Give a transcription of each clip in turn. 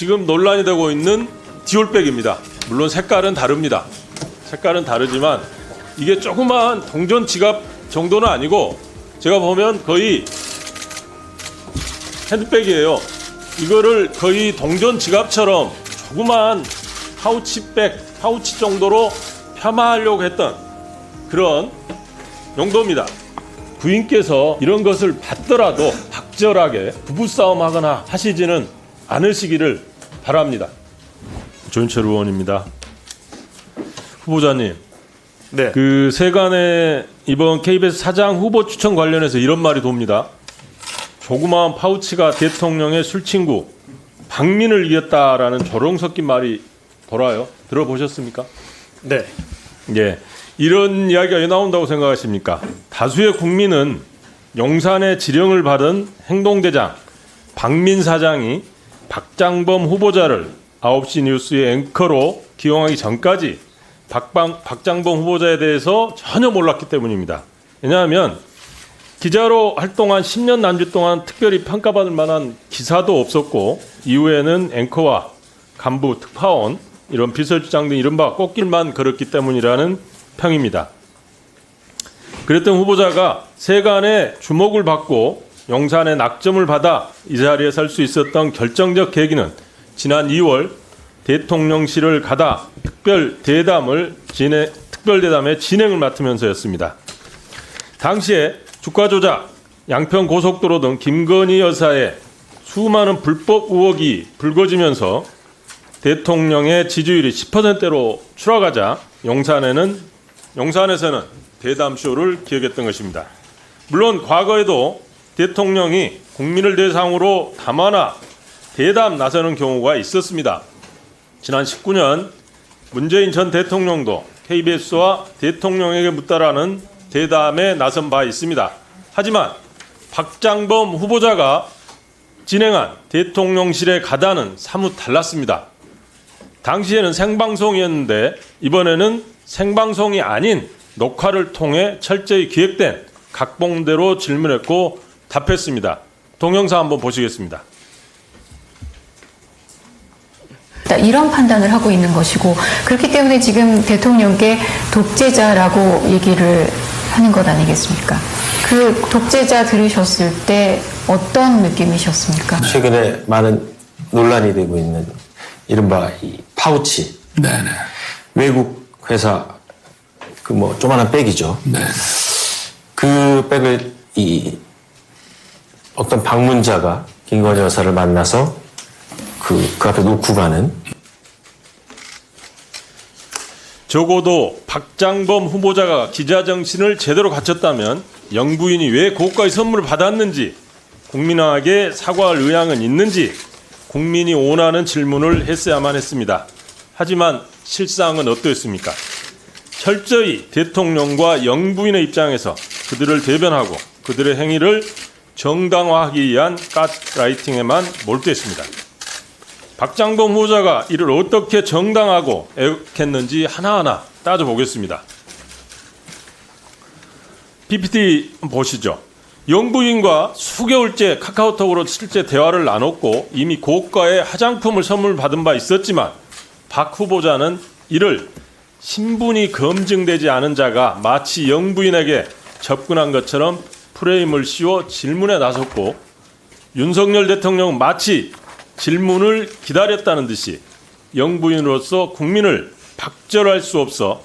지금 논란이 되고 있는 디올백입니다. 물론 색깔은 다릅니다. 색깔은 다르지만 이게 조그마한 동전 지갑 정도는 아니고 제가 보면 거의 핸드백이에요. 이거를 거의 동전 지갑처럼 조그마한 파우치 정도로 폄하하려고 했던 그런 용도입니다. 부인께서 이런 것을 받더라도 박절하게 부부싸움 하거나 하시지는 않으시기를 바랍니다. 조인철 의원입니다. 후보자님, 네. 그 세간의 이번 KBS 사장 후보 추천 관련해서 이런 말이 돕니다. 조그마한 파우치가 대통령의 술친구 박민을 이겼다라는 조롱 섞인 말이 돌아요. 들어보셨습니까? 네. 예, 이런 이야기가 왜 나온다고 생각하십니까? 다수의 국민은 용산의 지령을 받은 행동대장 박민 사장이 박장범 후보자를 9시 뉴스의 앵커로 기용하기 전까지 박장범 후보자에 대해서 전혀 몰랐기 때문입니다. 왜냐하면 기자로 활동한 10년 남짓 동안 특별히 평가받을 만한 기사도 없었고 이후에는 앵커와 간부, 특파원, 이런 비서실장 등 이른바 꽃길만 걸었기 때문이라는 평입니다. 그랬던 후보자가 세간의 주목을 받고 용산의 낙점을 받아 이 자리에 설 수 있었던 결정적 계기는 지난 2월 대통령실을 가다 특별대담의 진행을 맡으면서였습니다. 당시에 주가 조작, 양평 고속도로 등 김건희 여사의 수많은 불법 의혹이 불거지면서 대통령의 지지율이 10%대로 추락하자 용산에서는 대담쇼를 기획했던 것입니다. 물론 과거에도 대통령이 국민을 대상으로 담화나 대담 나서는 경우가 있었습니다. 지난 19년 문재인 전 대통령도 KBS와 대통령에게 묻다라는 대담에 나선 바 있습니다. 하지만 박장범 후보자가 진행한 대통령실의 가다는 사뭇 달랐습니다. 당시에는 생방송이었는데 이번에는 생방송이 아닌 녹화를 통해 철저히 기획된 각본대로 질문했고 답했습니다. 동영상 한번 보시겠습니다. 이런 판단을 하고 있는 것이고 그렇기 때문에 지금 대통령께 독재자라고 얘기를 하는 것 아니겠습니까? 그 독재자 들으셨을 때 어떤 느낌이셨습니까? 최근에 많은 논란이 되고 있는 이른바 이 파우치. 네네. 외국 회사 그 뭐 조만한 백이죠. 네. 그 백을 이 어떤 방문자가 김건희 여사를 만나서 그 앞에 놓고 가는. 적어도 박장범 후보자가 기자 정신을 제대로 갖췄다면 영부인이 왜 고가의 선물을 받았는지 국민에게 사과할 의향은 있는지 국민이 원하는 질문을 했어야만 했습니다. 하지만 실상은 어떠했습니까? 철저히 대통령과 영부인의 입장에서 그들을 대변하고 그들의 행위를 정당화하기 위한 가스라이팅에만 몰두했습니다. 박장범 후보자가 이를 어떻게 정당하고 애국했는지 하나하나 따져보겠습니다. PPT 보시죠. 영부인과 수개월째 카카오톡으로 실제 대화를 나눴고 이미 고가의 화장품을 선물 받은 바 있었지만 박 후보자는 이를 신분이 검증되지 않은 자가 마치 영부인에게 접근한 것처럼 프레임을 씌워 질문에 나섰고 윤석열 대통령은 마치 질문을 기다렸다는 듯이 영부인으로서 국민을 박절할 수 없어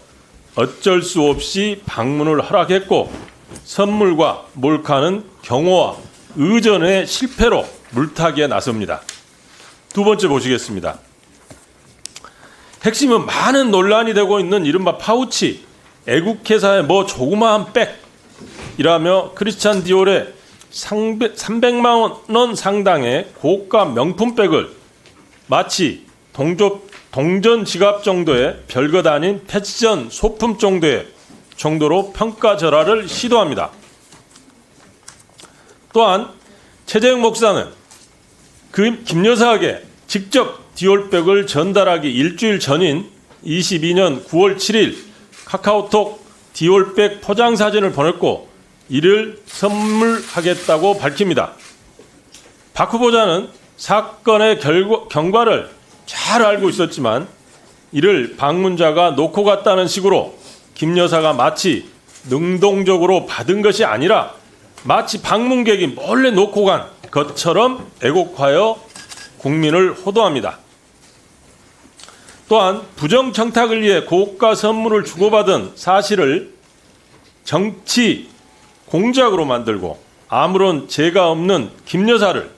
어쩔 수 없이 방문을 허락했고 선물과 몰카는 경호와 의전의 실패로 물타기에 나섭니다. 두 번째 보시겠습니다. 핵심은 많은 논란이 되고 있는 이른바 파우치, 애국회사의 뭐 조그마한 백이라며 크리스찬 디올의 300만 원 상당의 고가 명품백을 마치 동전 지갑 정도의 별것 아닌 패션 소품 정도로 평가절하를 시도합니다. 또한 최재형 목사는 김 여사에게 직접 디올백을 전달하기 일주일 전인 22년 9월 7일 카카오톡 디올백 포장 사진을 보냈고 이를 선물하겠다고 밝힙니다. 박 후보자는 사건의 경과를 잘 알고 있었지만 이를 방문자가 놓고 갔다는 식으로 김 여사가 마치 능동적으로 받은 것이 아니라 마치 방문객이 몰래 놓고 간 것처럼 애곡하여 국민을 호도합니다. 또한 부정청탁을 위해 고가 선물을 주고받은 사실을 정치 공작으로 만들고 아무런 죄가 없는 김 여사를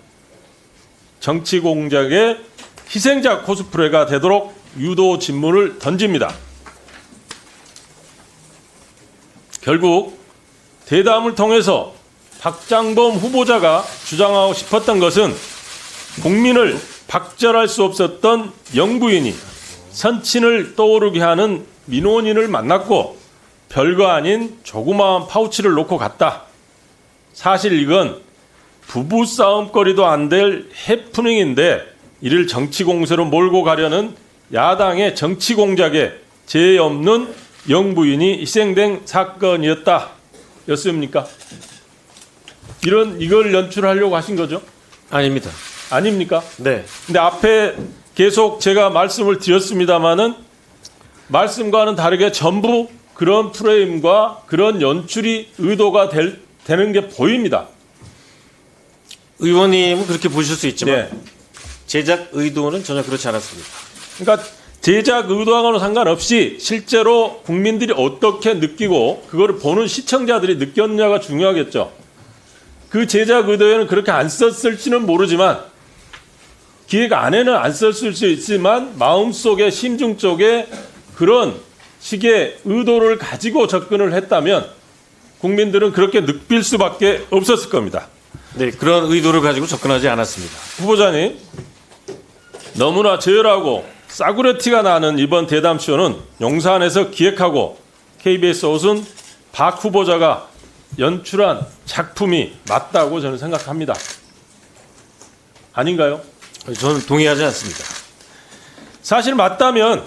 정치 공작의 희생자 코스프레가 되도록 유도 진문을 던집니다. 결국 대담을 통해서 박장범 후보자가 주장하고 싶었던 것은 국민을 박절할 수 없었던 영부인이 선친을 떠오르게 하는 민원인을 만났고 별거 아닌 조그마한 파우치를 놓고 갔다. 사실 이건 부부싸움거리도 안 될 해프닝인데 이를 정치 공세로 몰고 가려는 야당의 정치 공작에 죄 없는 영부인이 희생된 사건이었다. 였습니까? 이걸 연출하려고 하신 거죠? 아닙니다. 아닙니까? 네. 근데 앞에 계속 제가 말씀을 드렸습니다마는 말씀과는 다르게 전부 그런 프레임과 그런 연출이 의도가 되는 게 보입니다. 의원님은 그렇게 보실 수 있지만 네. 제작 의도는 전혀 그렇지 않았습니다. 그러니까 제작 의도하고는 상관없이 실제로 국민들이 어떻게 느끼고 그거를 보는 시청자들이 느꼈냐가 중요하겠죠. 그 제작 의도에는 그렇게 안 썼을지는 모르지만 기획 안에는 안 썼을 수 있지만 마음속에 심중 쪽에 그런 식의 의도를 가지고 접근을 했다면 국민들은 그렇게 느낄 수밖에 없었을 겁니다. 네, 그런 의도를 가지고 접근하지 않았습니다. 후보자님, 너무나 저열하고 싸구려티가 나는 이번 대담쇼는 용산에서 기획하고 KBS 옷은 박 후보자가 연출한 작품이 맞다고 저는 생각합니다. 아닌가요? 저는 동의하지 않습니다. 사실 맞다면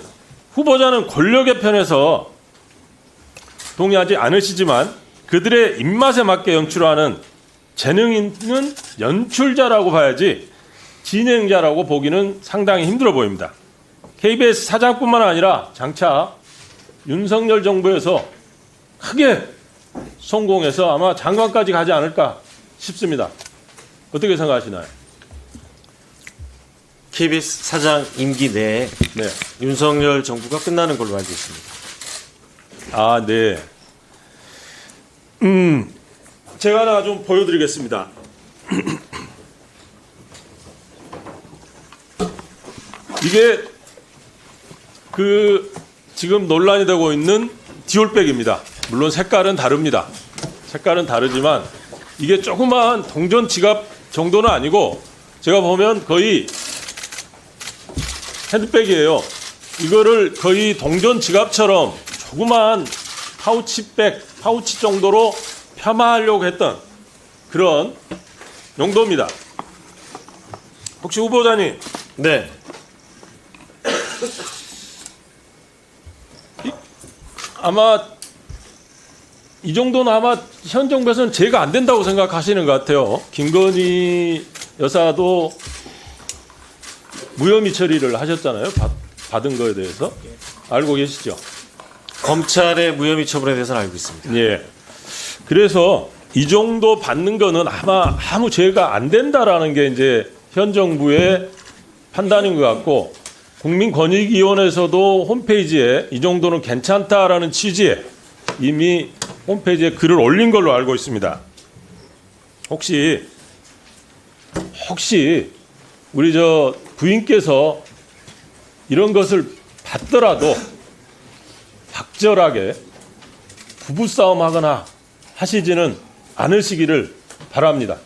후보자는 권력의 편에서 동의하지 않으시지만 그들의 입맛에 맞게 연출하는 재능 있는 연출자라고 봐야지 진행자라고 보기는 상당히 힘들어 보입니다. KBS 사장뿐만 아니라 장차 윤석열 정부에서 크게 성공해서 아마 장관까지 가지 않을까 싶습니다. 어떻게 생각하시나요? KBS 사장 임기 내에 네. 윤석열 정부가 끝나는 걸로 알고 있습니다. 아, 네. 제가 하나 좀 보여드리겠습니다. 이게 지금 논란이 되고 있는 디올백입니다. 물론 색깔은 다릅니다. 색깔은 다르지만 이게 조그마한 동전 지갑 정도는 아니고 제가 보면 거의 핸드백이에요. 이거를 거의 동전 지갑처럼 조그마한 파우치 정도로 폄하하려고 했던 그런 용도입니다. 혹시 후보자님, 네. 아마 이 정도는 아마 현 정부에서는 제가 안 된다고 생각하시는 것 같아요. 김건희 여사도 무혐의 처리를 하셨잖아요. 받은 거에 대해서. 알고 계시죠? 검찰의 무혐의 처분에 대해서는 알고 있습니다. 예. 그래서 이 정도 받는 거는 아마 아무 죄가 안 된다라는 게 이제 현 정부의 판단인 것 같고 국민권익위원회에서도 홈페이지에 이 정도는 괜찮다라는 취지에 이미 홈페이지에 글을 올린 걸로 알고 있습니다. 혹시 우리 저 부인께서 이런 것을 받더라도 박절하게 부부싸움 하거나 하시지는 않으시기를 바랍니다.